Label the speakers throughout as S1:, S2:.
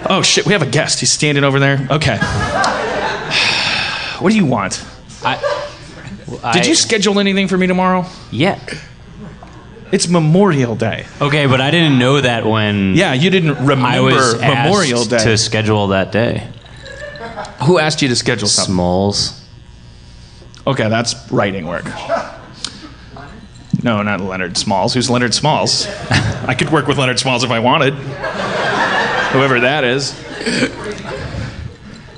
S1: Oh, shit, we have a guest. He's standing over there. Okay. What do you want? Did you schedule anything for me tomorrow?
S2: Yeah.
S1: It's Memorial Day.
S2: Okay, but I didn't know that when...
S1: Yeah, you didn't remember
S2: I was
S1: Memorial
S2: asked
S1: Day.
S2: to schedule that day.
S1: Who asked you to schedule something?
S2: Smalls.
S1: Okay, that's writing work. No, not Leonard Smalls. Who's Leonard Smalls? I could work with Leonard Smalls if I wanted. Whoever that is.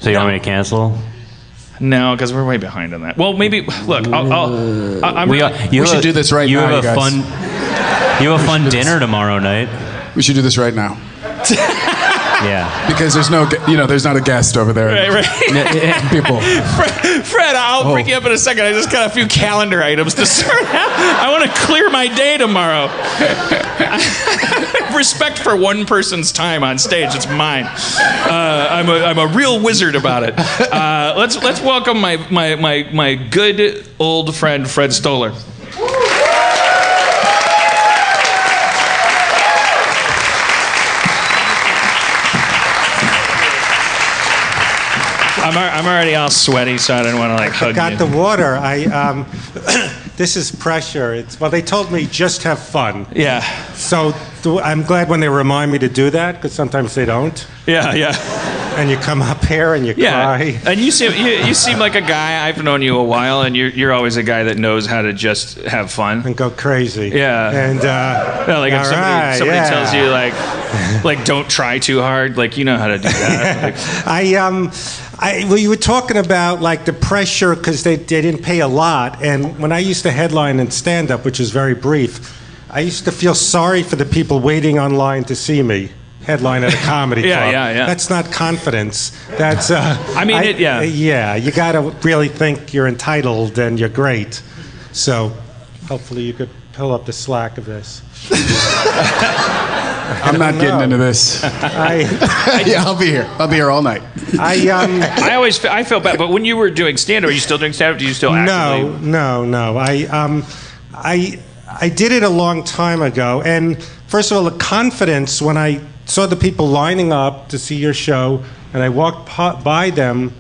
S2: So you want me to cancel?
S1: No, because we're way behind on that. Well, maybe, look,
S3: we should do this right now, you guys.
S2: You have a fun dinner tomorrow night.
S3: We should do this right now.
S2: Yeah.
S3: Because there's there's not a guest over there.
S1: Right.
S3: People.
S1: Fred, I'll bring you up in a second. I just got a few calendar items to sort out. I want to clear my day tomorrow. Respect for one person's time on stage. It's mine. I'm a real wizard about it. Let's welcome my good old friend Fred Stoller. I'm already all sweaty, so I didn't want to hug you.
S4: Got the water. This is pressure. They told me just have fun.
S1: Yeah.
S4: So I'm glad when they remind me to do that, because sometimes they don't.
S1: Yeah.
S4: And you come up here and you cry.
S1: And you seem like a guy. I've known you a while, and you're always a guy that knows how to just have fun
S4: and go crazy.
S1: Yeah.
S4: And
S1: if somebody tells you like don't try too hard, you know how to do that.
S4: Well, you were talking about the pressure because they didn't pay a lot, and when I used to headline in stand-up, which is very brief, I used to feel sorry for the people waiting online to see me headline at a comedy club.
S1: Yeah.
S4: That's not confidence. That's
S1: Yeah,
S4: you got to really think you're entitled and you're great. So hopefully you could pull up the slack of this.
S3: I'm not getting into this. Yeah, I'll be here. I'll be here all night.
S1: I felt bad, but when you were doing stand-up, are you still doing stand-up? Do you still actively?
S4: No. I did it a long time ago, and first of all, the confidence when I saw the people lining up to see your show, and I walked by them,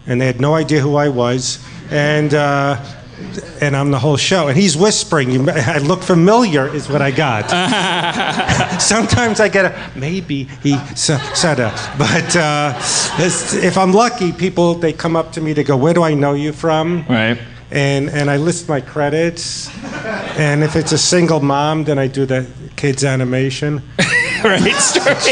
S4: and they had no idea who I was, and I'm the whole show. And he's whispering. I look familiar is what I got. Sometimes I get maybe he said a. But if I'm lucky, people, they come up to me, they go, where do I know you from?
S1: Right.
S4: And I list my credits. And if it's a single mom, then I do the kids' animation.
S1: Right.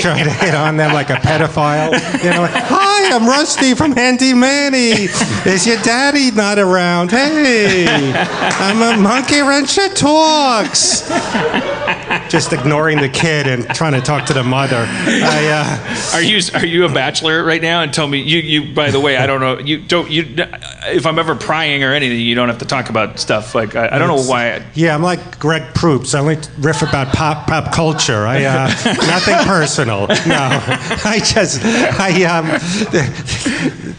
S4: Try to hit on them like a pedophile. Hi, I'm Rusty from Handy Manny. Is your daddy not around? Hey, I'm a monkey wrench that talks. Just ignoring the kid and trying to talk to the mother.
S1: Are you a bachelor right now? And tell me, you by the way, I don't know. If I'm ever prying or anything, you don't have to talk about stuff I don't know why.
S4: I'm like Greg Proops. I only riff about pop culture. Nothing personal. No,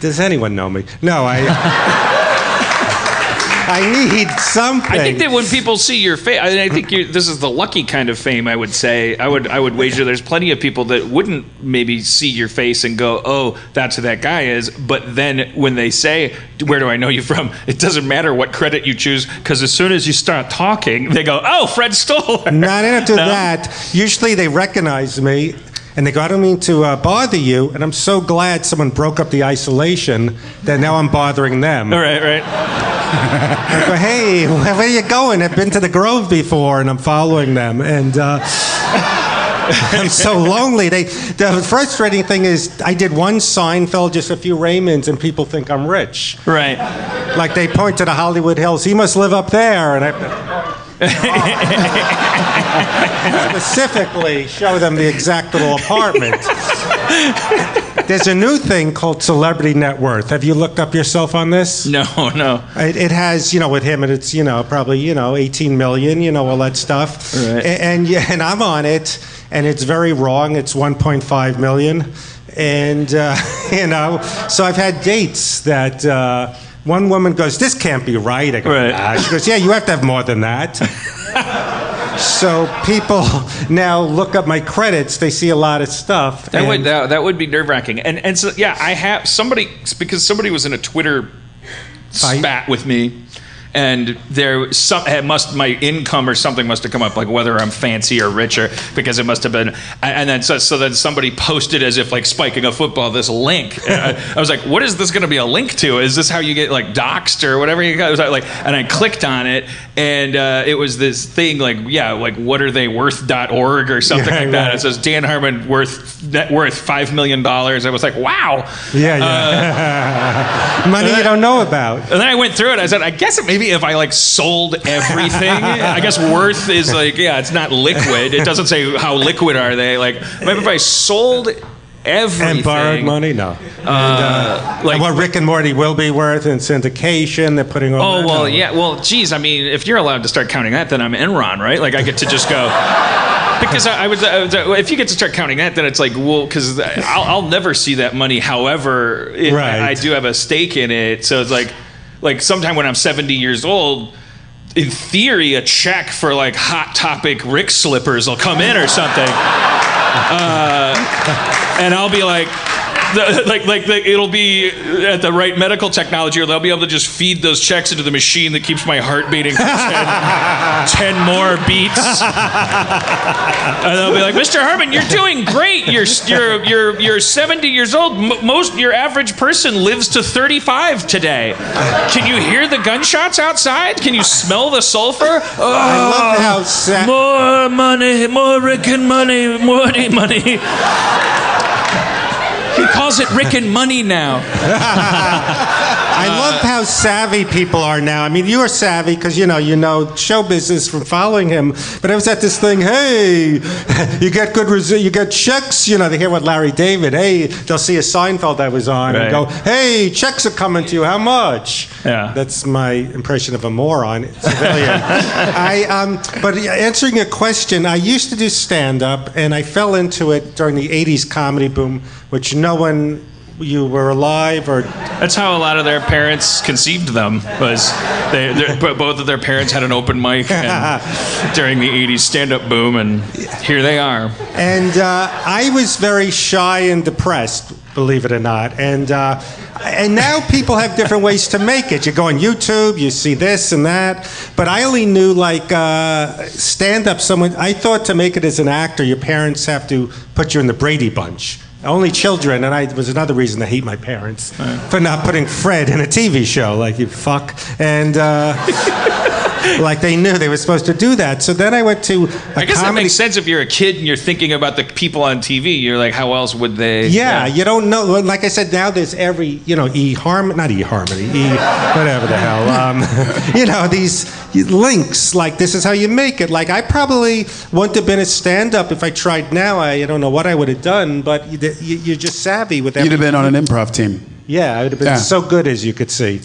S4: does anyone know me? No, I need something.
S1: I think that when people see your face, I think this is the lucky kind of fame, I would say. I would wager there's plenty of people that wouldn't maybe see your face and go, oh, that's who that guy is. But then when they say, where do I know you from? It doesn't matter what credit you choose, because as soon as you start talking, they go, oh, Fred Stoller.
S4: No, they don't do that. Usually they recognize me. And they go, I don't mean to bother you, and I'm so glad someone broke up the isolation that now I'm bothering them.
S1: Right.
S4: I go, hey, where are you going? I've been to the Grove before, and I'm following them. And I'm so lonely. The frustrating thing is I did one Seinfeld, just a few Raymonds, and people think I'm rich.
S1: Right.
S4: Like they point to the Hollywood Hills. He must live up there. And and specifically show them the exact little apartment. There's a new thing called Celebrity Net Worth. Have you looked up yourself on this?
S1: No.
S4: It has, with him, and it's, probably, 18 million, all that stuff.
S1: Right.
S4: And I'm on it, and it's very wrong. It's 1.5 million. And, so I've had dates that one woman goes, this can't be right. I go,
S1: right.
S4: She goes, yeah, you have to have more than that. So people now look up my credits. They see a lot of stuff.
S1: That would be nerve-wracking. And so, yeah, I have somebody, because somebody was in a Twitter spat with me, and my income or something must have come up, like whether I'm fancy or richer, because it must have been. And then so then somebody posted, as if like spiking a football, this link. I was like, what is this going to be a link to? Is this how you get like doxxed or whatever you got? It was like, and I clicked on it, and it was this thing like whataretheyworth.org or something like that. It says Dan Harmon net worth $5 million. I was like, wow.
S4: Money you don't know about.
S1: And then I went through it. I said, I guess maybe if I like sold everything, I guess worth is like, it's not liquid. It doesn't say how liquid are they. Like, maybe if I sold everything.
S4: And borrowed money? No. And what Rick and Morty will be worth in syndication, they're putting over.
S1: Well, geez, I mean, if you're allowed to start counting that, then I'm Enron, right? Like, I get to just go. Because if you get to start counting that, then it's like, well, because I'll never see that money. However, I do have a stake in it. So it's like sometime when I'm 70 years old, in theory, a check for like Hot Topic Rick slippers will come in or something. And I'll be like, it'll be at the right medical technology, or they'll be able to just feed those checks into the machine that keeps my heart beating for 10 more beats. And they'll be like, Mr. Harmon, you're doing great. You're 70 years old. Your average person lives to 35 today. Can you hear the gunshots outside? Can you smell the sulfur?
S4: I love how sad.
S1: More money, more Rick and money, Morty money. He calls it Rick and Money now.
S4: I love how savvy people are now. I mean, you are savvy because you know show business from following him. But I was at this thing. Hey, you get you get checks. They hear what Larry David. Hey, they'll see a Seinfeld I was on and go, hey, checks are coming to you. How much?
S1: Yeah,
S4: that's my impression of a moron civilian. But answering your question, I used to do stand up, and I fell into it during the 80's comedy boom, which no one. You were alive, or
S1: that's how a lot of their parents conceived them. Was both of their parents had an open mic during the '80s stand-up boom, and here they are.
S4: And I was very shy and depressed, believe it or not. And now people have different ways to make it. You go on YouTube, you see this and that. But I only knew stand-up. I thought to make it as an actor, your parents have to put you in the Brady Bunch. Only children, and I was another reason to hate my parents for not putting Fred in a TV show, like you fuck. And like they knew they were supposed to do that. So then I went to
S1: I guess that makes sense if you're a kid and you're thinking about the people on TV. You're like, how else would they?
S4: Yeah, you don't know. Like I said, now there's every, not eHarmony, whatever the hell. These links, like this is how you make it. Like I probably wouldn't have been a stand-up if I tried now. I don't know what I would have done, but you're just savvy with everything.
S3: You'd have been on an improv team.
S4: Yeah, I would have been so good, as you could see.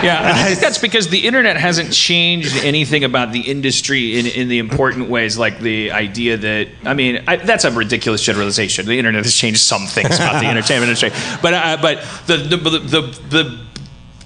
S1: Yeah, I think that's because the internet hasn't changed anything about the industry in the important ways, like the idea that, that's a ridiculous generalization. The internet has changed some things about the entertainment industry, but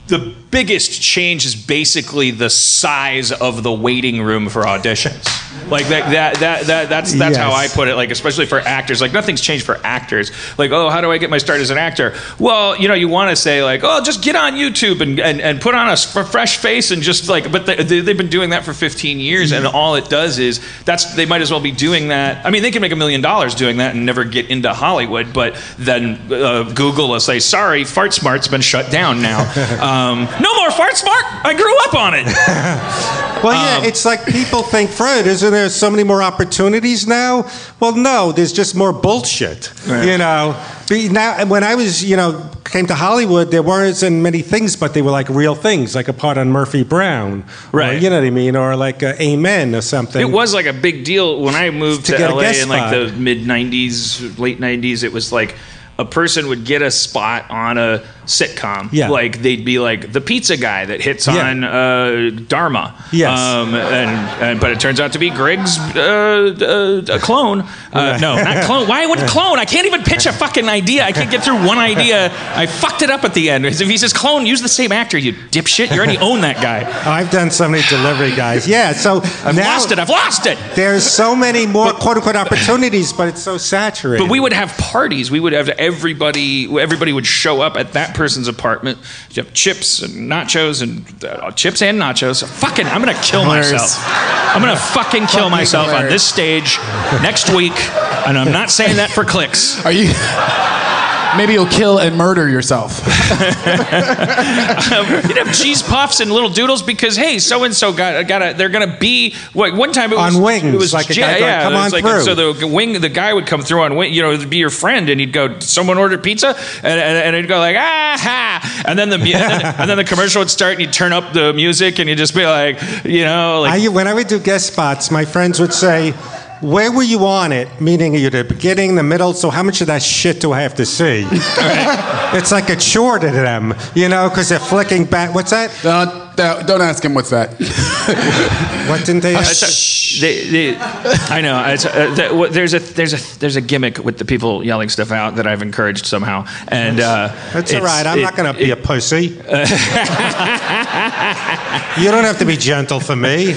S1: the biggest change is basically the size of the waiting room for auditions. Like that's how I put it. Like especially for actors, like nothing's changed for actors. Like, oh, how do I get my start as an actor? Well, you want to say like, oh, just get on YouTube and put on a fresh face and just like. But they've been doing that for 15 years, and all it does is they might as well be doing that. I mean, they can make $1 million doing that and never get into Hollywood. But then Google will say, sorry, Fart Smart's been shut down now. No more Fart Smart. I grew up on it.
S4: Well, yeah, it's like people think, Fred, isn't there so many more opportunities now? Well, no, there's just more bullshit. Right. Now, when I was, came to Hollywood, there weren't as many things, but they were like real things, like a part on Murphy Brown.
S1: Right.
S4: Or, you know what I mean? Or like Amen or something.
S1: It was like a big deal when I moved to LA in like the mid-'90s, late 90s. It was like a person would get a spot on a sitcom.
S4: Yeah.
S1: Like they'd be like the pizza guy that hits on Dharma.
S4: Yes.
S1: But it turns out to be Greg's a clone. No, not clone. Why would clone? I can't even pitch a fucking idea. I can't get through one idea. I fucked it up at the end. If he says clone, use the same actor, you dipshit. You already own that guy.
S4: I've done so many delivery guys. Yeah, so
S1: I've lost it.
S4: There's so many more quote-unquote opportunities, but it's so saturated.
S1: But we would have parties. We would have everybody would show up at that person's apartment. You have chips and nachos and Fucking, I'm going to kill myself. I'm going to fucking kill myself on this stage next week, and I'm not saying that for clicks.
S3: Are you... Maybe you'll kill and murder yourself.
S1: You'd have cheese puffs and little doodles because, hey, so-and-so they're going to be, one time it was...
S4: On wings,
S1: it was,
S4: like a guy going, come on through.
S1: So the guy would come through on wing, it'd be your friend, and he'd go, someone ordered pizza? And he'd go like, ah-ha! And then the commercial would start, and you'd turn up the music, and you'd just be like,
S4: when I would do guest spots, my friends would say, where were you on it? Meaning you're the beginning, the middle, so how much of that shit do I have to see? It's like a chore to them, because they're flicking back. What's that?
S3: Don't ask him what's that.
S4: What didn't they ask?
S1: I know. There's a gimmick with the people yelling stuff out that I've encouraged somehow. And
S4: that's all right. I'm not going to be a pussy. You don't have to be gentle for me.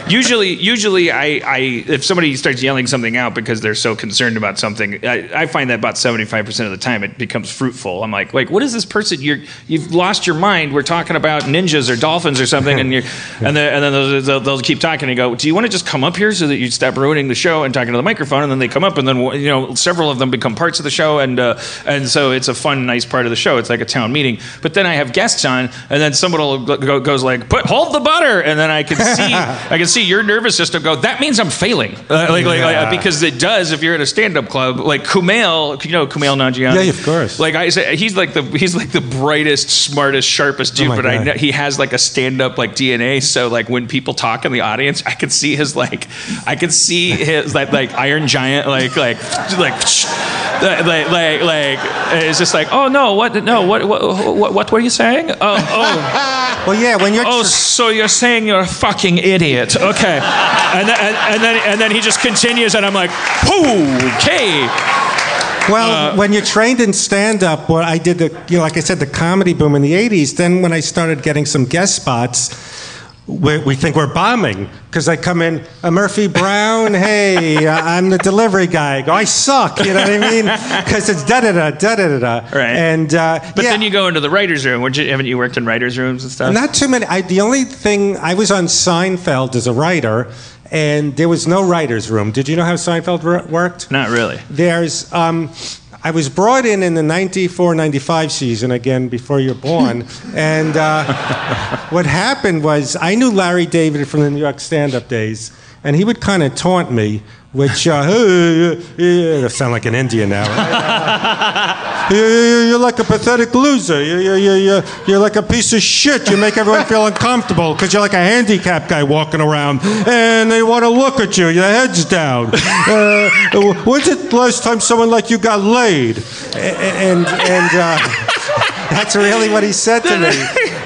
S1: Usually, I if somebody starts yelling something out because they're so concerned about something, I find that about 75% of the time it becomes fruitful. I'm like, what is this person? You've lost your mind. We're talking about ninjas or dolphins or something, and then they'll keep talking and go, do you want to just come up here so that you stop ruining the show and talking to the microphone? And then they come up, and then several of them become parts of the show, and so it's a fun, nice part of the show. It's like a town meeting. But then I have guests on, and then someone will goes like, hold the butter, and then I can see your nervous system go, that means I'm failing, because it does if you're at a stand-up club. Like Kumail, Kumail Nanjiani.
S4: Yeah, of course.
S1: Like I say, he's like the brightest, smartest, sharpest dude. But I know he has like a stand-up like DNA. So like when people talk in the audience, I can see his like Iron Giant it's just like, oh no, what were you saying? Oh.
S4: Well, yeah, when you're...
S1: so you're saying you're a fucking idiot. Okay. And then he just continues, and I'm like, okay.
S4: Well, when you're trained in stand-up, well, I did like I said, the comedy boom in the 80s, then when I started getting some guest spots, we think we're bombing, because I come in, Murphy Brown, hey, I'm the delivery guy. I go, I suck, you know what I mean? Because it's da-da-da, da-da-da-da.
S1: Right.
S4: And,
S1: then you go into the writer's room. Haven't you worked in writer's rooms and stuff?
S4: Not too many. The only thing, I was on Seinfeld as a writer, and there was no writer's room. Did you know how Seinfeld worked?
S1: Not really.
S4: There's... I was brought in the 94-95 season, again, before you're born, and what happened was I knew Larry David from the New York stand-up days, and he would kind of taunt me, which, I sound like an Indian now. You're like a pathetic loser. You're like a piece of shit. You make everyone feel uncomfortable because you're like a handicapped guy walking around, and they want to look at you. Your head's down. When's the last time someone like you got laid? And that's really what he said to me.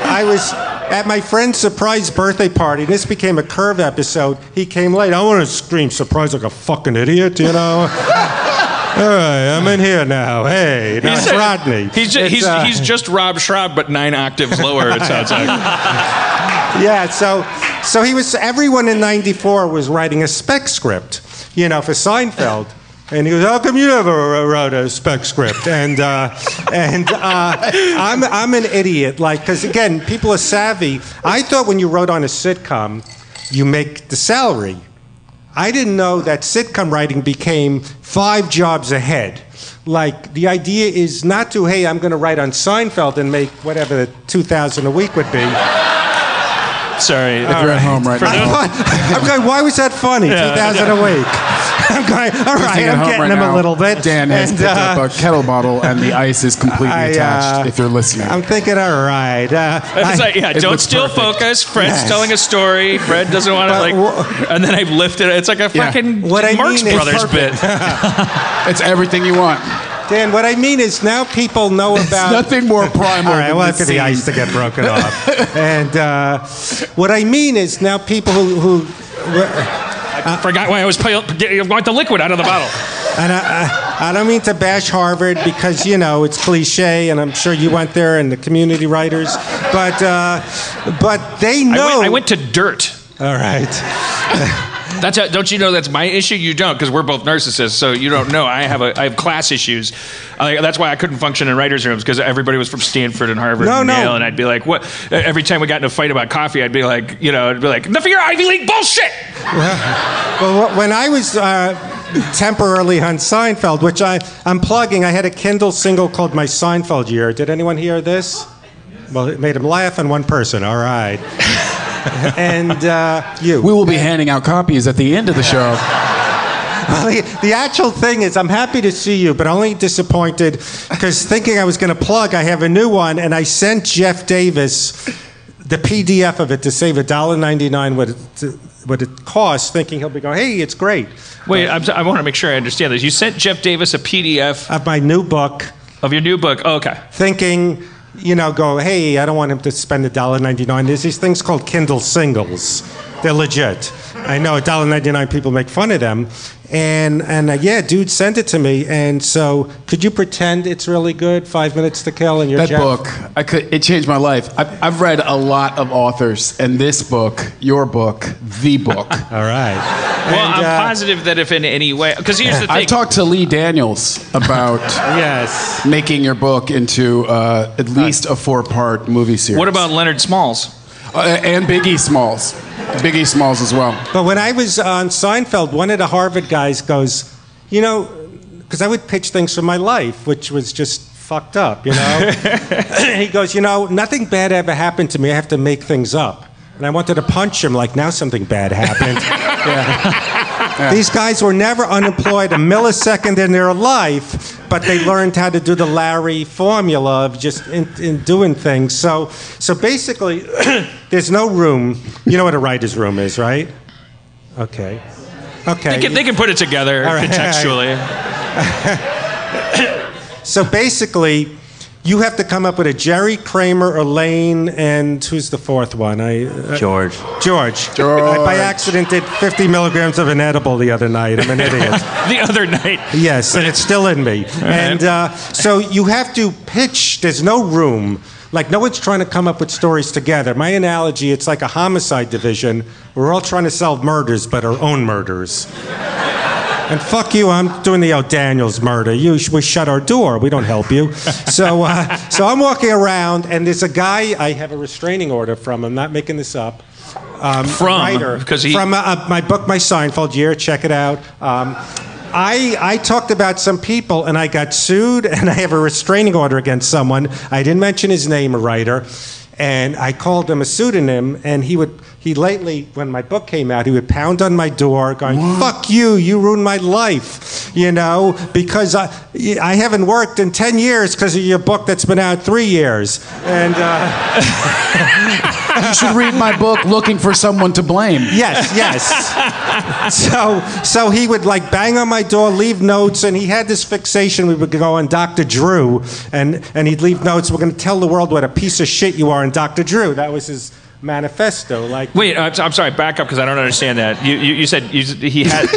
S4: I was at my friend's surprise birthday party, and this became a Curve episode. He came late. I want to scream surprise like a fucking idiot, All right, I'm in here now. Hey, now it's Rodney.
S1: He's just Rob Schrab, but 9 octaves lower, it sounds like.
S4: Yeah, so he was. Everyone in '94 was writing a spec script, for Seinfeld. And he goes, how come you never wrote a spec script? And I'm an idiot, because again, people are savvy. I thought when you wrote on a sitcom, you make the salary. I didn't know that sitcom writing became 5 jobs ahead. Like, the idea is not to, hey, I'm going to write on Seinfeld and make whatever the $2,000 a week would be.
S1: Sorry.
S3: If you're at home right now.
S4: I'm going, why was that funny? $2,000 a week. I'm going, all right, I'm getting him a little bit.
S3: Dan has picked up a kettle bottle, and the ice is completely attached, if you're listening.
S4: I'm thinking, all right.
S1: Don't steal focus. Fred's telling a story. Fred doesn't want to, and then I've lifted it. It's like a fucking Marx Brothers bit.
S3: It's everything you want.
S4: Dan, what I mean is now people know about...
S3: Nothing more primal
S4: All right,
S3: than
S4: well,
S3: this
S4: for the
S3: scene.
S4: ice to get broken off. And what I mean is now people who
S1: I forgot why I was want the liquid out of the bottle.
S4: and I don't mean to bash Harvard because, you know, it's cliche, and I'm sure you went there and the community writers, but they know...
S1: I went to dirt.
S4: All right.
S1: Don't you know that's my issue? You don't, because we're both narcissists, so you don't know. I have class issues. That's why I couldn't function in writers' rooms, because everybody was from Stanford and Harvard and Yale, and I'd be like, what? Every time we got in a fight about coffee, I'd be like, enough of your Ivy League bullshit!
S4: Well, when I was temporarily on Seinfeld, which I'm plugging, I had a Kindle single called My Seinfeld Year. Did anyone hear this? Well, it made him laugh, and one person. All right. And you.
S3: We will be handing out copies at the end of the show.
S4: Well, the actual thing is, I'm happy to see you, but only disappointed because thinking I was going to plug, I have a new one, and I sent Jeff Davis the PDF of it to save $1.99 what it costs, thinking he'll be going, hey, it's great.
S1: Wait, I want to make sure I understand this. You sent Jeff Davis a PDF
S4: of my new book.
S1: Of your new book? Oh, okay.
S4: Thinking... go, hey, I don't want him to spend $1.99. There's these things called Kindle singles. They're legit. I know $1.99 people make fun of them. And yeah, dude sent it to me. And so, could you pretend it's really good? 5 Minutes to Kill and your
S3: That book, it changed my life. I've read a lot of authors, and this book, your book, the book.
S4: All right.
S1: Well, I'm positive that if in any way, because here's the thing.
S3: I've talked to Lee Daniels about
S4: yes,
S3: making your book into at least a 4-part movie series.
S1: What about Leonard Smalls?
S3: And Biggie Smalls. Biggie Smalls as well.
S4: But when I was on Seinfeld, one of the Harvard guys goes, because I would pitch things from my life, which was just fucked up, He goes, nothing bad ever happened to me. I have to make things up. And I wanted to punch him like, now something bad happened. Yeah. These guys were never unemployed a millisecond in their life, but they learned how to do the Larry formula of just in doing things. So basically, there's no room. You know what a writer's room is, right? Okay.
S1: They can put it together contextually.
S4: So basically, you have to come up with a Jerry, Kramer, Elaine, and who's the fourth one?
S2: George.
S4: George. I, by accident, did 50 milligrams of an edible the other night. I'm an idiot.
S1: The other night.
S4: Yes, and it's still in me. And so you have to pitch. There's no room. Like, no one's trying to come up with stories together. My analogy, it's like a homicide division. We're all trying to solve murders, but our own murders. And fuck you, I'm doing the Daniels murder. We shut our door. We don't help you. So I'm walking around, and there's a guy, I have a restraining order from. I'm not making this up. Writer. From my book, My Seinfeld Year. Check it out. I talked about some people, and I got sued, and I have a restraining order against someone. I didn't mention his name, a writer. And I called him a pseudonym, and he lately, when my book came out, he would pound on my door going, fuck you ruined my life, because I haven't worked in 10 years because of your book that's been out 3 years. And
S3: you should read my book, Looking for Someone to Blame.
S4: Yes. So he would bang on my door, leave notes, and he had this fixation. We would go on Dr. Drew, and he'd leave notes. We're going to tell the world what a piece of shit you are in Dr. Drew. That was his manifesto.
S1: Wait, I'm sorry, back up because I don't understand that. You said he had...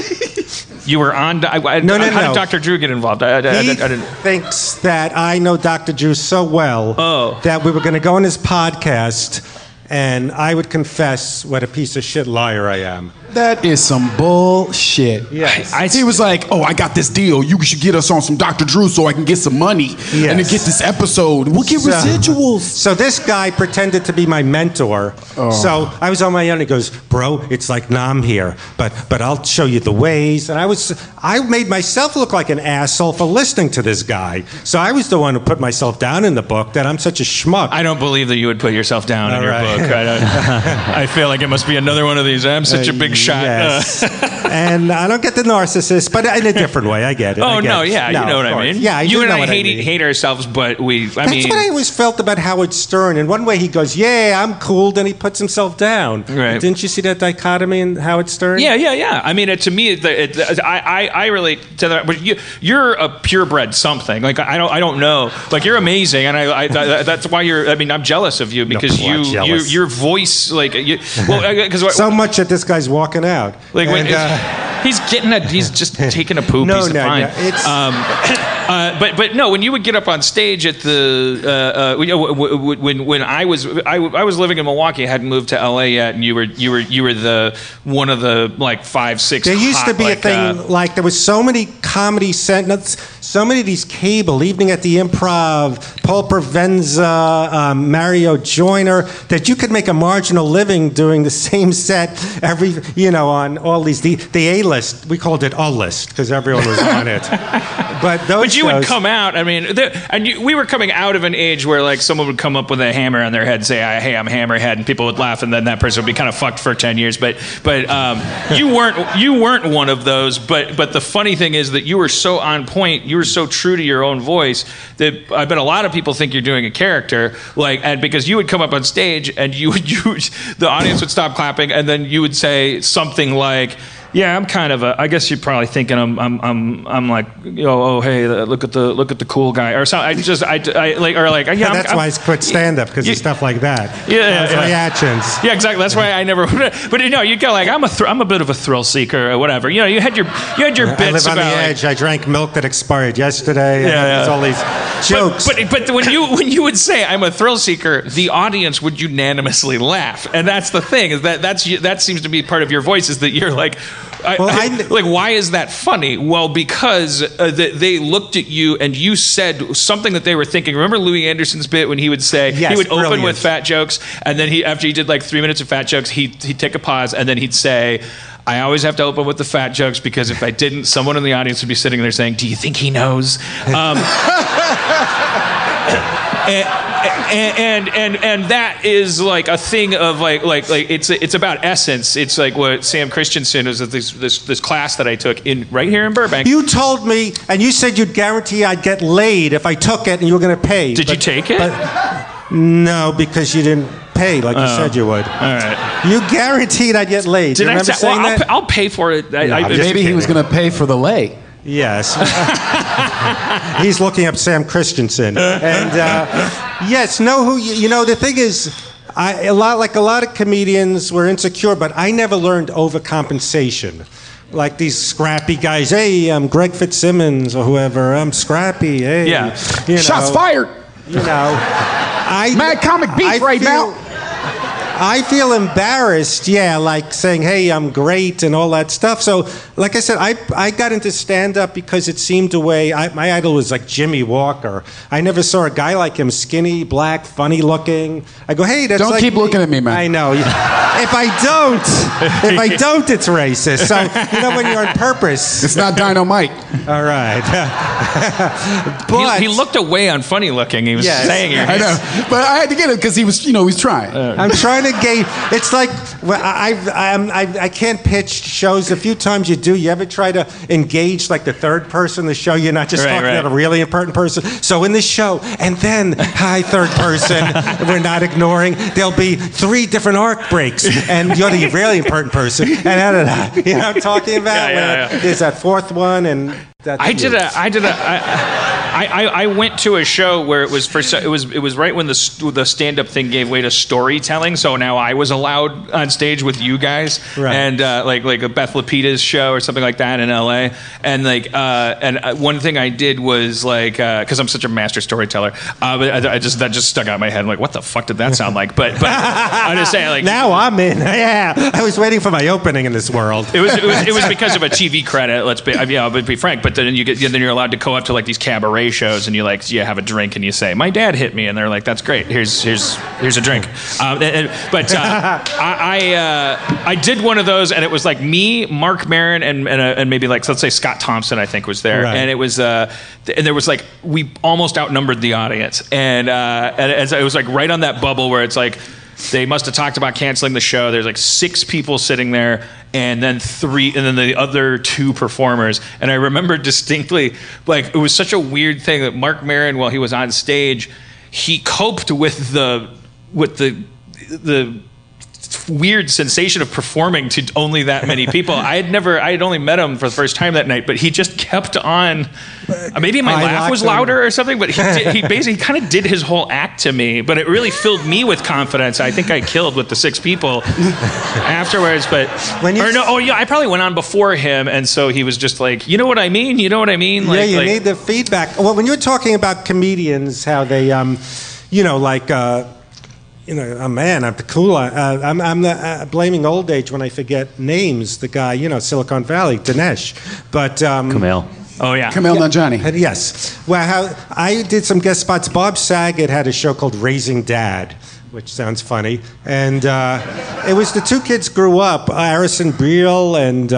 S1: You were on... No. How did Dr. Drew get involved? I didn't...
S4: thinks that I know Dr. Drew so well that we were going to go on his podcast and I would confess what a piece of shit liar I am.
S3: That is some bullshit.
S4: Yes.
S3: He was like, I got this deal. You should get us on some Dr. Drew so I can get some money and to get this episode. We'll get residuals. So
S4: this guy pretended to be my mentor. So I was on my own. He goes, bro, it's like Nam here, but I'll show you the ways. And I made myself look like an asshole for listening to this guy. So I was the one who put myself down in the book that I'm such a schmuck.
S1: I don't believe that you would put yourself down in your book. I feel like it must be another one of these. I'm such a big shot.
S4: Yes. And I don't get the narcissist, but in a different way. I get it.
S1: Oh,
S4: I get
S1: no,
S4: it.
S1: yeah, you know what I mean.
S4: Yeah,
S1: you and I
S4: mean.
S1: hate ourselves, but
S4: That's what I always felt about Howard Stern. In one way, he goes, "Yeah, I'm cool," then he puts himself down.
S1: Right.
S4: Didn't you see that dichotomy in Howard Stern?
S1: Yeah. I mean, to me, I relate to that. But you're a purebred something. Like I don't know. Like you're amazing, and that's why you're. I mean, I'm jealous of you because your voice, like, because
S4: so much that this guy's walking out.
S1: Like he's just taking a poop. He's fine.
S4: Yeah, it's.
S1: But no, when you would get up on stage at the when I was living in Milwaukee, I hadn't moved to LA yet, and you were the one of the like 5, 6.
S4: There used to be a thing like there was so many comedy sentences, so many of these cable Evening at the Improv, Paul Provenza, Mario Joyner, that you could make a marginal living doing the same set on all these the A-list. We called it A-list because everyone was on it. But you would come out. I mean, we were coming out of an age where like someone would come up with a hammer on their head and say, "Hey, I'm Hammerhead," and people would laugh, and then that person would be kind of fucked for 10 years. But you weren't one of those. But the funny thing is that you were so on point. You were so true to your own voice that I bet a lot of people think you're doing a character. And because you would come up on stage and the audience would stop clapping, and then you would say something like, "Yeah, I'm kind of I guess you're probably thinking I'm like, oh hey, look at the cool guy," or something. That's why I quit stand up because of stuff like that.
S1: Yeah.
S4: Reactions.
S1: Yeah, exactly. That's why I never. But you go like, I'm a bit of a thrill seeker or whatever. You had your bits.
S4: I live on the edge. I drank milk that expired yesterday. There's all these jokes.
S1: But when you would say I'm a thrill seeker, the audience would unanimously laugh, and that's the thing is that seems to be part of your voice is that you're like. Why is that funny? Well, because they looked at you and you said something that they were thinking. Remember Louis Anderson's bit when he would say he would open with fat jokes, and then after he did like 3 minutes of fat jokes, he'd take a pause, and then he'd say, "I always have to open with the fat jokes because if I didn't, someone in the audience would be sitting there saying, 'Do you think he knows?'" And that is like a thing of like it's about essence. It's like what Sam Christensen is at this class that I took right here in Burbank.
S4: You told me, and you said you'd guarantee I'd get laid if I took it, and you were going to pay.
S1: Did you take it?
S4: No, because you didn't pay like you said you would.
S1: All right.
S4: You guaranteed I'd get laid.
S1: Did
S4: you remember saying that?
S1: I'll pay for it.
S3: Maybe he was going to pay for the lay.
S4: Yes. He's looking up Sam Christensen. And yes, the thing is, a lot of comedians were insecure, but I never learned overcompensation. Like these scrappy guys, "Hey, I'm Greg Fitzsimmons," or whoever, "I'm scrappy." Hey,
S1: yeah.
S3: Shots fired.
S4: Mad
S3: comic beef now.
S4: I feel embarrassed, like saying, "Hey, I'm great," and all that stuff. So, like I said, I got into stand-up because it seemed a way. My idol was like Jimmy Walker. I never saw a guy like him, skinny, black, funny-looking. I go, "Hey, that's
S3: don't keep looking at me, man."
S4: I know. If I don't, it's racist. So, when you're on purpose,
S3: it's not dynamite.
S4: All right.
S1: But he looked away on funny-looking. He was saying it.
S3: I know, but I had to get it because he was, he's trying.
S4: I'm trying to gauge. It's like I can't pitch shows. A few times you do. You ever try to engage like the third person in the show? You're not just talking about a really important person. So in this show, and then hi third person, we're not ignoring. There'll be 3 different arc breaks, and you're the really important person. And you know what I'm talking about? There's that 4th one, and that's
S1: I went to a show where it was right when the stand-up thing gave way to storytelling. So now I was allowed on stage with you guys, and like a Beth Lapita's show or something like that in LA. And one thing I did was because I'm such a master storyteller, but that just stuck out in my head. I'm like, what the fuck did that sound like? But I'm just saying,
S4: now I'm in. Yeah, I was waiting for my opening in this world.
S1: It was because of a TV credit. I'll be frank. But then you're allowed to go up to like these cabaret shows and you have a drink and you say, "My dad hit me," and they're like, "That's great. Here's a drink." I did one of those, and it was like me, Mark Maron, and maybe like let's say Scott Thompson I think was there, and it was and there was we almost outnumbered the audience, and so it was like right on that bubble where it's like. they must have talked about canceling the show. There's like 6 people sitting there, and then the other 2 performers. And I remember distinctly, like, it was such a weird thing that Mark Maron, while he was on stage, he coped with the weird sensation of performing to only that many people. I had only met him for the first time that night, but he just kept on. Maybe my laugh was louder or something, but he basically kind of did his whole act to me. But it really filled me with confidence. I think I killed with the 6 people afterwards. But I probably went on before him, and so he was just like, you know what I mean? You know what I mean?
S4: Like, you need the feedback. Well, when you're talking about comedians, how they, I'm cool. I'm blaming old age when I forget names. The guy, Silicon Valley, Dinesh, but
S2: Kumail.
S1: Oh yeah,
S3: Kumail Nanjiani.
S4: Yes. Well, I did some guest spots. Bob Saget had a show called Raising Dad, which sounds funny, and it was the 2 kids grew up, Harrison Briel and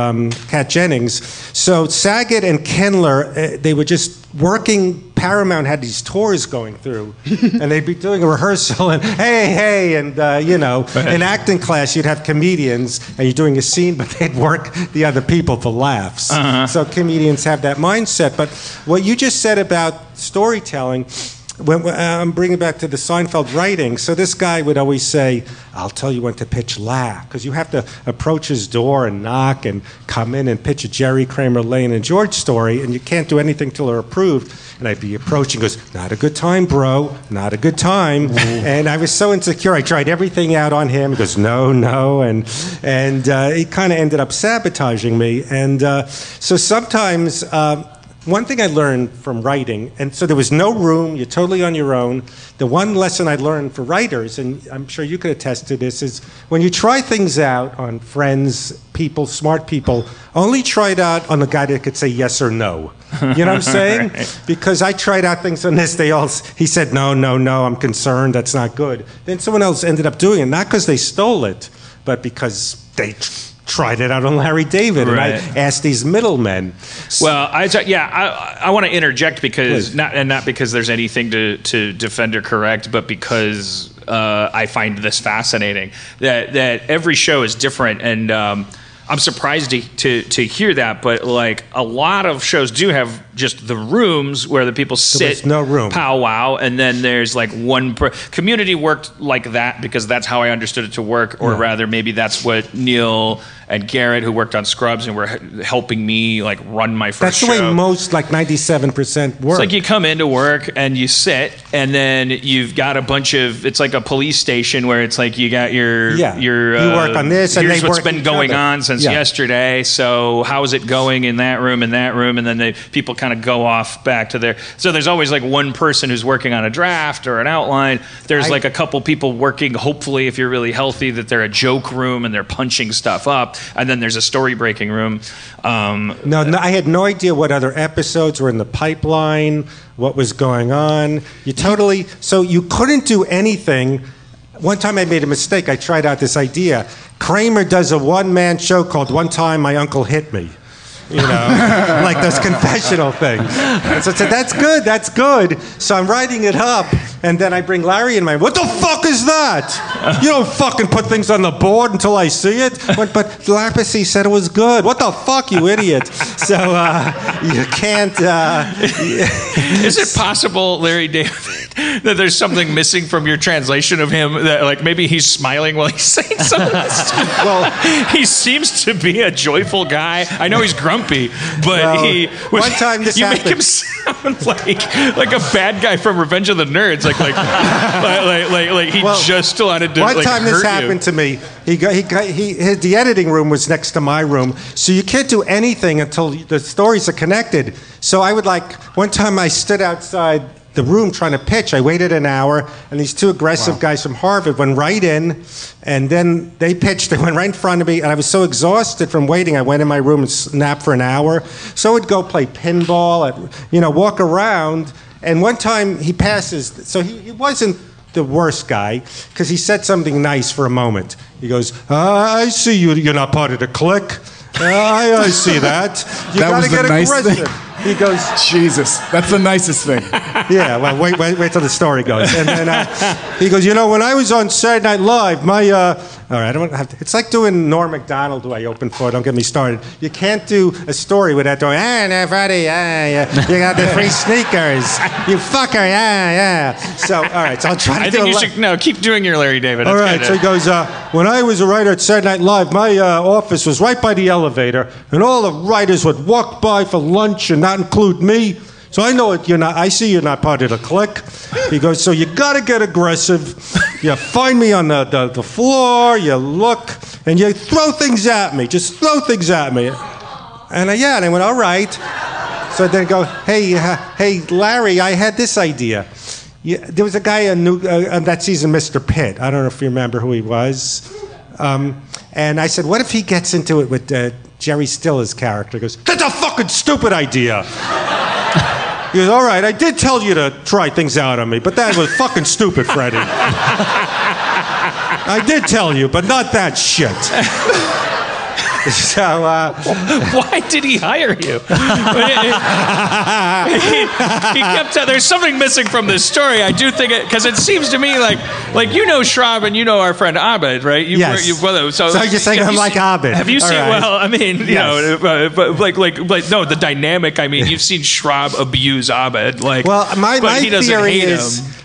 S4: Kat Jennings. So Saget and Kendler, they were just working. Paramount had these tours going through, and they'd be doing a rehearsal, and hey, and in acting class you'd have comedians, and you're doing a scene, but they'd work the other people for laughs. Uh-huh. So comedians have that mindset. But what you just said about storytelling, I'm bringing back to the Seinfeld writing. So this guy would always say, I'll tell you when to pitch laugh, because you have to approach his door and knock and come in and pitch a Jerry, Kramer, Lane, and George story, and you can't do anything till they're approved. And I'd be approaching, goes, not a good time, bro, not a good time. And I was so insecure, I tried everything out on him. He goes, no, and he kind of ended up sabotaging me. And so sometimes... one thing I learned from writing, and so there was no room, you're totally on your own. The one lesson I learned for writers, and I'm sure you could attest to this, is when you try things out on friends, people, smart people, only try it out on the guy that could say yes or no. You know what I'm saying? Right. Because I tried out things on this, he said, no, I'm concerned, that's not good. Then someone else ended up doing it, not because they stole it, but because they... tried it out on Larry David, right. And I asked these middlemen.
S1: Well, I want to interject because not because there's anything to defend or correct, but because I find this fascinating that every show is different, and I'm surprised to hear that. But like a lot of shows do have just the rooms where the people sit,
S4: there's no room,
S1: powwow, and then there's like one Community worked like that because that's how I understood it to work, or rather maybe that's what Neil and Garrett, who worked on Scrubs and were helping me like run my first show.
S4: That's the way most, like 97% work.
S1: It's like you come into work and you sit, and then you've got a bunch of, it's like a police station where it's like you got your
S4: you work on this, and
S1: here's
S4: they
S1: what's
S4: work
S1: been going on since yesterday, so how is it going in that room, and then people kind of go off back to their, so there's always like one person who's working on a draft or an outline. There's like a couple people working, hopefully if you're really healthy, that they're a joke room and they're punching stuff up. And then there's a story breaking room.
S4: No, I had no idea what other episodes were in the pipeline, what was going on. So you couldn't do anything. One time I made a mistake. I tried out this idea. Kramer does a one-man show called One Time My Uncle Hit Me. Like those confessional things. And so I said, that's good. So I'm writing it up, and then I bring Larry in my, what the fuck is that? You don't fucking put things on the board until I see it. But Lapisi said it was good. What the fuck, you idiot? So you can't...
S1: Is it possible, Larry David, that there's something missing from your translation of him, that like maybe he's smiling while he's saying something? Well, he seems to be a joyful guy. I know he's grumpy, but
S4: one time this happened.
S1: Make him sound like a bad guy from Revenge of the Nerds, like he just wanted to.
S4: One time this
S1: hurt
S4: happened to me. The editing room was next to my room, so you can't do anything until the stories are connected. So I would one time I stood outside the room trying to pitch. I waited an hour, and these 2 aggressive guys from Harvard went right in, and then they pitched. They went right in front of me, and I was so exhausted from waiting, I went in my room and napped for an hour. So I would go play pinball, walk around, and one time he passes. So he wasn't the worst guy, because he said something nice for a moment. He goes, I see you're not part of the clique. I see that. You got to get aggressive. He goes,
S3: Jesus, that's the nicest thing.
S4: yeah, well, wait till the story goes. And then he goes, when I was on Saturday Night Live, all right, I don't have to, it's like doing Norm Macdonald, who I opened for, don't get me started. You can't do a story without doing, Freddie, you got the free sneakers, you fucker, yeah. So, all right, so I'll try to do
S1: I think you should, keep doing your Larry David.
S4: All right, so he goes, when I was a writer at Saturday Night Live, my office was right by the elevator, and all the writers would walk by for lunch and not include me. So I know it, I see you're not part of the clique. He goes, so you gotta get aggressive. You find me on the floor, you look, and you throw things at me. Just throw things at me. And I went, all right. So then go, hey, Larry, I had this idea. There was a guy on that season, Mr. Pitt. I don't know if you remember who he was. And I said, what if he gets into it with Jerry Stiller's character? He goes, that's a fucking stupid idea. He goes, all right, I did tell you to try things out on me, but that was fucking stupid, Freddie. I did tell you, but not that shit. So,
S1: why did he hire you? he kept. There's something missing from this story. I do think it because it seems to me like Schraub and our friend Abed, right?
S4: Yes. So you're saying I'm like Abed.
S1: Have you seen?
S4: Right.
S1: Well, I mean, but no, the dynamic. I mean, you've seen Schraub abuse Abed, but he doesn't hate him.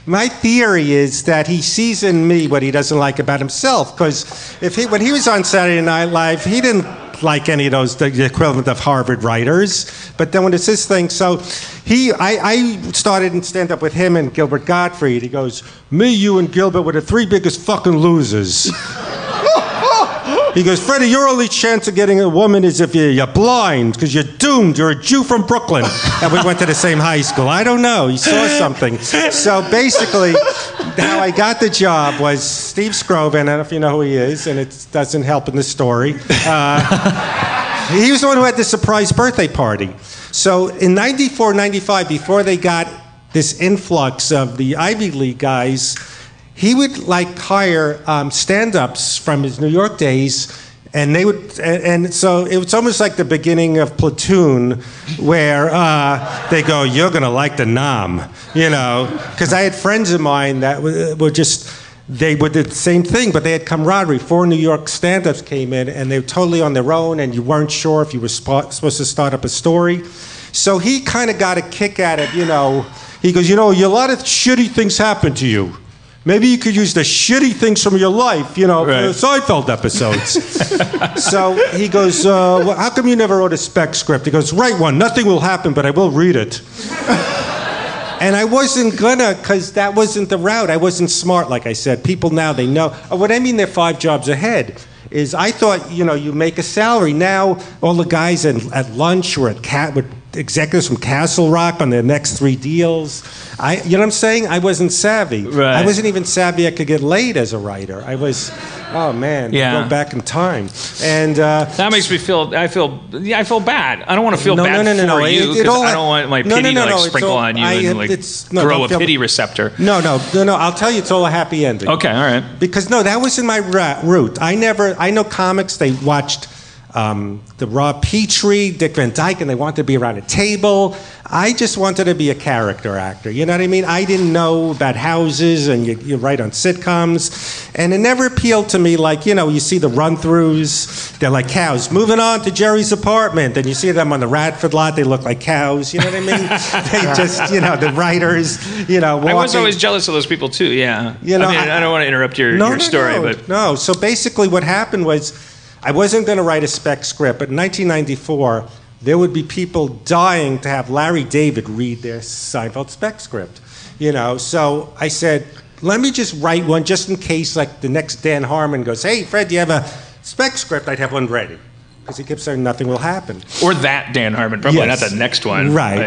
S4: My theory is that he sees in me what he doesn't like about himself. Because when he was on Saturday Night Live, he didn't like any of those, the equivalent of Harvard writers. But then when it's his thing, so I started in stand-up with him and Gilbert Gottfried. He goes, me, you, and Gilbert were the three biggest fucking losers. He goes, Freddie, your only chance of getting a woman is if you're blind, because you're doomed. You're a Jew from Brooklyn. And we went to the same high school. I don't know. He saw something. So basically, how I got the job was Steve Scroven. I don't know if you know who he is, and it doesn't help in the story. He was the one who had the surprise birthday party. So in 94, 95, before they got this influx of the Ivy League guys, he would hire stand-ups from his New York days, and they would, and so it was almost like the beginning of Platoon, where they go, "You're gonna like the Nam," because I had friends of mine that were just. They would do the same thing, but they had camaraderie. 4 New York stand-ups came in, and they were totally on their own, and you weren't sure if you were supposed to start up a story. So he kind of got a kick at it, He goes, a lot of shitty things happen to you. Maybe you could use the shitty things from your life, for the Seinfeld episodes. So he goes, well, how come you never wrote a spec script? He goes, write one. Nothing will happen, but I will read it. And I wasn't gonna, because that wasn't the route. I wasn't smart, like I said. People now, they know. What I mean they're 5 jobs ahead is I thought, you make a salary. Now, all the guys at lunch were with executives from Castle Rock on their next 3 deals. You know what I'm saying? I wasn't savvy.
S1: Right.
S4: I wasn't even savvy I could get laid as a writer. I was, oh man, go back in time. And
S1: that makes me feel. I feel bad. I don't want to feel bad for you because I don't want my pity to sprinkle on you and grow a pity receptor.
S4: No. I'll tell you, it's all a happy ending.
S1: Okay, all right.
S4: Because that wasn't my route. I know comics. They watched. The Rob Petrie, Dick Van Dyke, and they wanted to be around a table. I just wanted to be a character actor. You know what I mean? I didn't know about houses, and you write on sitcoms. And it never appealed to me you see the run-throughs. They're like cows. Moving on to Jerry's apartment. And you see them on the Radford lot. They look like cows. You know what I mean? They just, the writers, walking.
S1: I was always jealous of those people, too, yeah. I don't want to interrupt your story, but...
S4: No, so basically what happened was... I wasn't going to write a spec script, but in 1994, there would be people dying to have Larry David read their Seinfeld spec script. So I said, let me just write one just in case, the next Dan Harmon goes, hey, Fred, do you have a spec script? I'd have one ready. Because he kept saying nothing will happen.
S1: Or that Dan Harmon, probably not the next one.
S4: Right,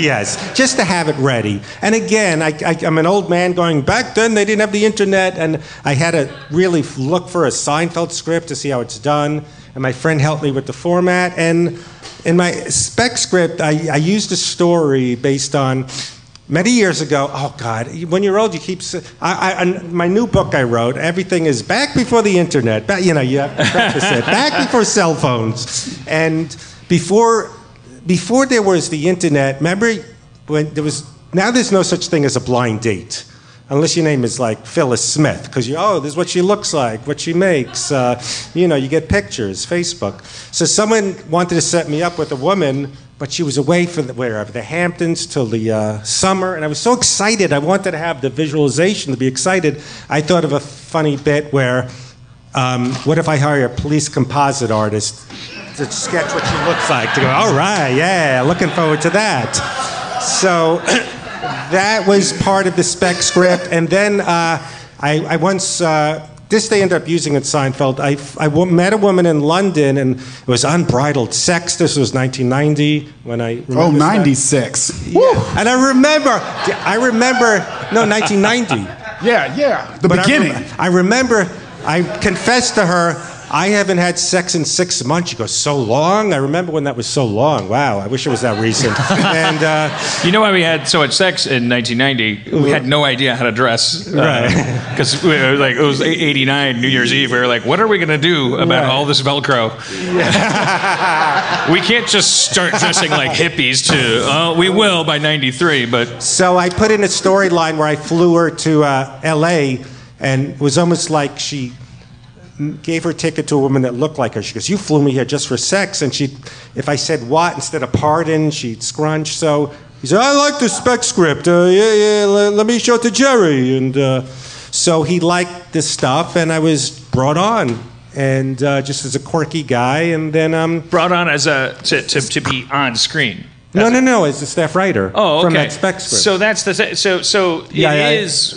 S4: yes. Just to have it ready. And again, I'm an old man going, back then they didn't have the internet, and I had to really look for a Seinfeld script to see how it's done. And my friend helped me with the format. And in my spec script, I used a story based on... Many years ago, oh God, when you're old, you keep... my new book I wrote, everything is back before the internet. You have to preface it. Back before cell phones. And before before there was the internet, remember when there was, now there's no such thing as a blind date. Unless your name is like Phyllis Smith, because this is what she looks like, what she makes. You get pictures, Facebook. So someone wanted to set me up with a woman, but she was away from the Hamptons till the summer, and I was so excited. I wanted to have the visualization to be excited. I thought of a funny bit where, what if I hire a police composite artist to sketch what she looks like? To go, all right, yeah, looking forward to that. So. That was part of the spec script, and then I once, this they ended up using at Seinfeld, I met a woman in London, and it was unbridled sex. This was 1990, when I remember.
S3: Oh, 96.
S4: Yeah. And I remember, no, 1990.
S3: Yeah, the beginning.
S4: I remember, I confessed to her, I haven't had sex in 6 months. She goes, so long? I remember when that was so long. Wow, I wish it was that recent. And
S1: you know why we had so much sex in 1990? We had no idea how to dress.
S4: Right.
S1: Because it was 89, New Year's Eve. We were like, what are we going to do about all this Velcro? Yeah. We can't just start dressing like hippies we will by 93, but...
S4: So I put in a storyline where I flew her to L.A., and it was almost like she gave her ticket to a woman that looked like her. She goes, you flew me here just for sex. And if I said what instead of pardon, she'd scrunch. So he said, I like the spec script. Let me show it to Jerry. And so he liked this stuff, and I was brought on. And just as a quirky guy, and then...
S1: brought on as to be on screen.
S4: No, as a staff writer.
S1: Oh, okay.
S4: From that spec script.
S1: So that's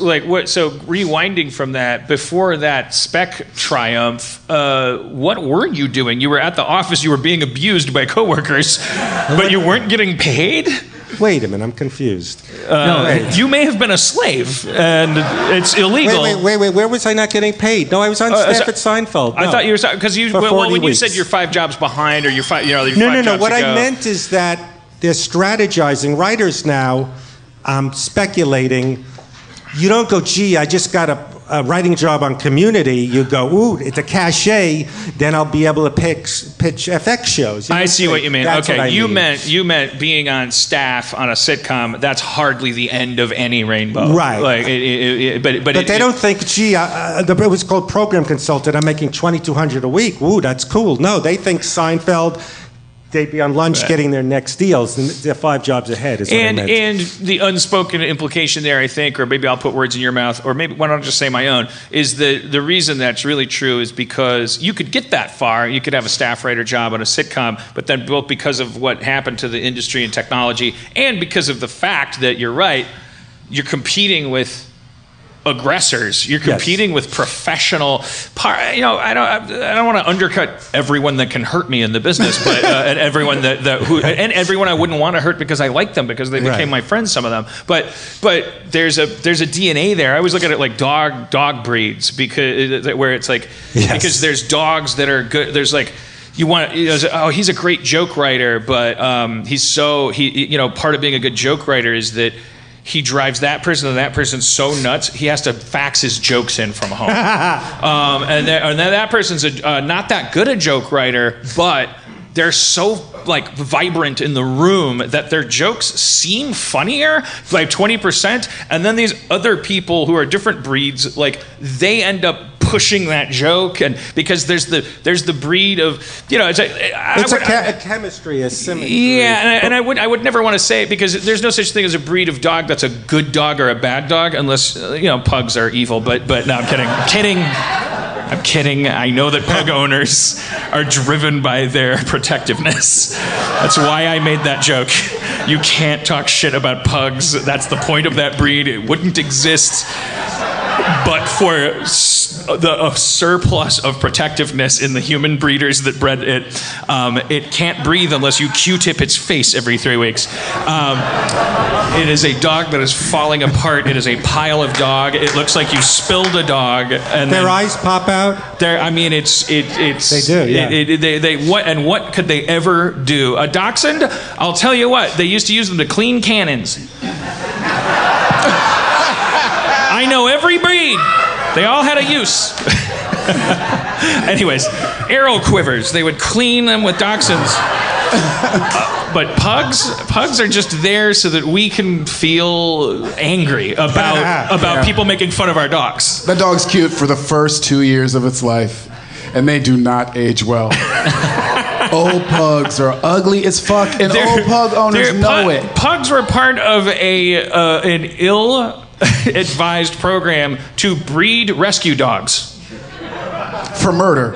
S1: like what? So rewinding from that, before that spec triumph, what were you doing? You were at the office. You were being abused by coworkers, but you weren't getting paid.
S4: Wait a minute, I'm confused.
S1: You may have been a slave, and it's illegal.
S4: Wait. Where was I not getting paid? No, I was on staff at Seinfeld. No.
S1: I thought you were because when you said you're 5 jobs behind, or you're 5, you're 5 jobs
S4: No. What
S1: ago.
S4: I meant is that they're strategizing. Writers now, speculating. You don't go, gee, I just got a writing job on Community. You go, ooh, it's a cachet. Then I'll be able to pitch FX shows.
S1: I see what you mean.
S4: That's
S1: okay,
S4: what I mean.
S1: You meant being on staff on a sitcom. That's hardly the end of any rainbow,
S4: right?
S1: Like, but
S4: they don't think, gee, it was called program consultant. I'm making $2,200 a week. Ooh, that's cool. No, they think Seinfeld. They'd be on lunch getting their next deals, and they're 5 jobs ahead. Is what I meant.
S1: And the unspoken implication there, I think, or maybe I'll put words in your mouth, or maybe why don't I just say my own, is the reason that's really true is because you could get that far. You could have a staff writer job on a sitcom, but then both because of what happened to the industry and technology, and because of the fact that you're right, you're competing with aggressors. You're competing with professional. I don't want to undercut everyone that can hurt me in the business, but and everyone and everyone I wouldn't want to hurt because I like them because they became my friends. Some of them, but there's a DNA there. I always look at it like dog breeds because where it's like because there's dogs that are good. There's like. He's a great joke writer, but part of being a good joke writer is that he drives that person and that person so nuts he has to fax his jokes in from home. And then that person's not that good a joke writer, but they're so like vibrant in the room that their jokes seem funnier, like 20%. And then these other people who are different breeds, like they end up pushing that joke, and because there's the breed of it's
S4: a chemistry, a symmetry.
S1: Yeah, and I would never want to say it because there's no such thing as a breed of dog that's a good dog or a bad dog, unless pugs are evil. But no, I'm kidding. I know that pug owners are driven by their protectiveness. That's why I made that joke. You can't talk shit about pugs. That's the point of that breed. It wouldn't exist but for a surplus of protectiveness in the human breeders that bred it. It can't breathe unless you Q-tip its face every 3 weeks. It is a dog that is falling apart. It is a pile of dog. It looks like you spilled a dog. And
S4: their eyes pop out?
S1: It's
S4: They do, yeah.
S1: What could they ever do? A dachshund? I'll tell you what. They used to use them to clean cannons. I know every breed. They all had a use. Anyways, arrow quivers. They would clean them with dachshunds. But pugs are just there so that we can feel angry about people making fun of our dogs.
S3: That dog's cute for the first 2 years of its life, and they do not age well. Old pugs are ugly as fuck, and old pug owners know it.
S1: Pugs were part of an ill-advised program to breed rescue dogs.
S3: For murder.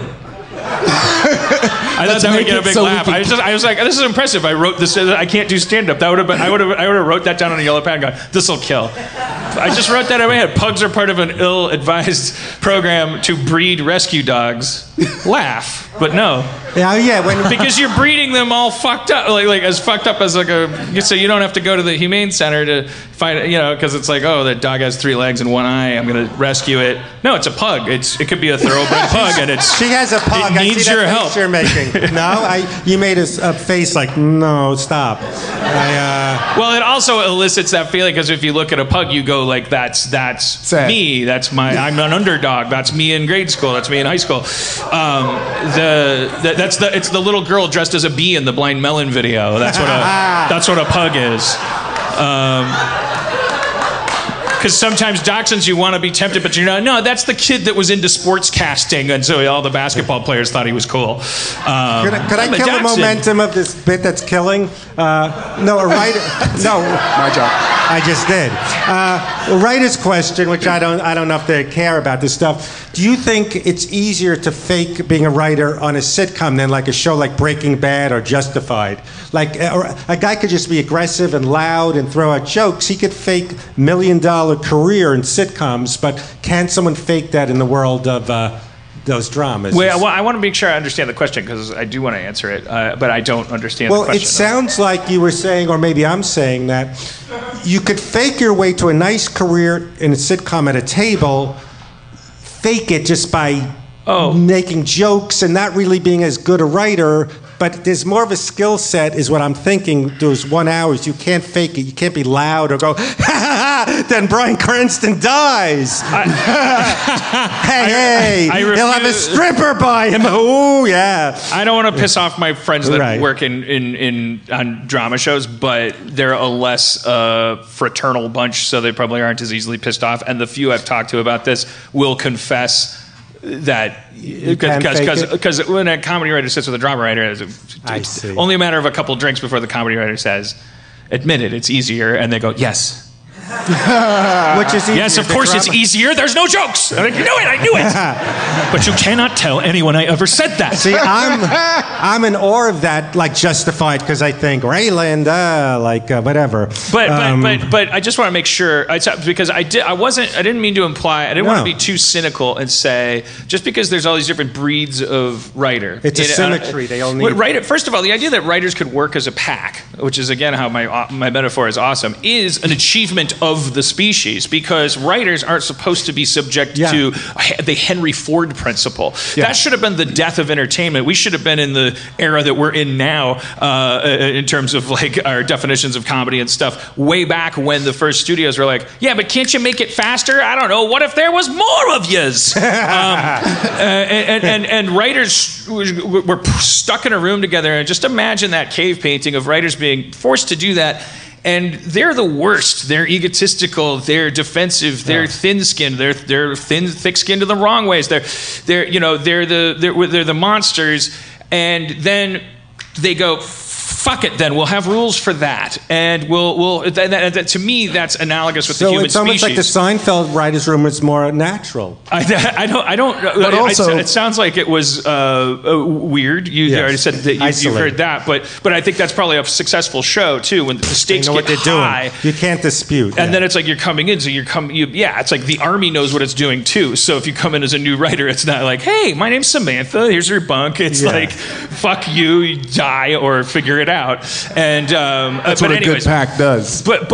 S1: I thought that would get a big laugh. I was like, this is impressive. I wrote this. I can't do stand-up. I would have wrote that down on a yellow pad and gone, this will kill. I just wrote that in my head. Pugs are part of an ill-advised program to breed rescue dogs. Laugh, but no.
S4: Yeah.
S1: Because you're breeding them all fucked up, like as fucked up as so you don't have to go to the humane center to find, because it's like, oh, that dog has 3 legs and 1 eye. I'm gonna rescue it. No, it's a pug. It could be a thoroughbred pug, and
S4: she has a pug.
S1: It needs your help.
S4: You're making. No, you made a face like, no, stop.
S1: Well, it also elicits that feeling because if you look at a pug, you go like, that's
S3: sad.
S1: Me. I'm an underdog. That's me in grade school. That's me in high school. It's the little girl dressed as a bee in the Blind Melon video. That's what a pug is. Because sometimes dachshunds, you want to be tempted, but you're not. No, that's the kid that was into sports casting, and so all the basketball players thought he was cool.
S4: Could I kill the momentum of this bit that's killing? No, a writer. No,
S3: my job.
S4: I just did. A writer's question, which I don't know if they care about this stuff. Do you think it's easier to fake being a writer on a sitcom than like a show like Breaking Bad or Justified? Like a guy could just be aggressive and loud and throw out jokes. He could fake $1 million career in sitcoms, but can someone fake that in the world of those dramas?
S1: Well, I want to make sure I understand the question because I do want to answer it, but I don't understand the question.
S4: Well, it sounds like you were saying, or maybe I'm saying, that you could fake your way to a nice career in a sitcom at a table, fake it just by making jokes and not really being as good a writer. But there's more of a skill set, is what I'm thinking. Those 1 hours, you can't fake it. You can't be loud or go, ha ha ha, then Bryan Cranston dies. Hey, he'll have a stripper by him. Oh, yeah.
S1: I don't want to piss off my friends that work on drama shows, but they're a less fraternal bunch, so they probably aren't as easily pissed off. And the few I've talked to about this will confess that because when a comedy writer sits with a drama writer, it's only a matter of a couple drinks before the comedy writer says, admit it, it's easier, and they go, yes.
S4: Which is easier?
S1: Yes, of course it's easier. There's no jokes. I knew it. But you cannot tell anyone I ever said that.
S4: See, I'm in awe of that, like Justified, because I think Rayland, whatever.
S1: But I just want to make sure, because I didn't mean to imply, I didn't want to be too cynical and say just because there's all these different breeds of writer.
S4: It's a symmetry. They all need.
S1: First of all, the idea that writers could work as a pack, which is again how my metaphor is awesome, is an achievement of the species, because writers aren't supposed to be subject to the Henry Ford principle. That should have been the death of entertainment. We should have been in the era that we're in now in terms of like our definitions of comedy and stuff, way back when the first studios were like, yeah, but can't you make it faster? I don't know. What if there was more of yous? And writers were stuck in a room together, and just imagine that cave painting of writers being forced to do that. And they're the worst. They're egotistical. They're defensive. They're thin-skinned. They're thick-skinned in the wrong ways. They're the monsters. And then they go, fuck it. Then we'll have rules for that. And to me, that's analogous with the human species. So it's almost
S4: like the Seinfeld writers' room is more natural.
S1: I don't. But also, it sounds like it was weird. You already said that you've heard that, but I think that's probably a successful show too. When the stakes get high,
S4: you can't dispute.
S1: And then it's like you're coming in, so it's like the army knows what it's doing too. So if you come in as a new writer, it's not like, hey, my name's Samantha. Here's your bunk. It's like, fuck you, die or figure it out. And
S3: that's what a good pack does.
S1: But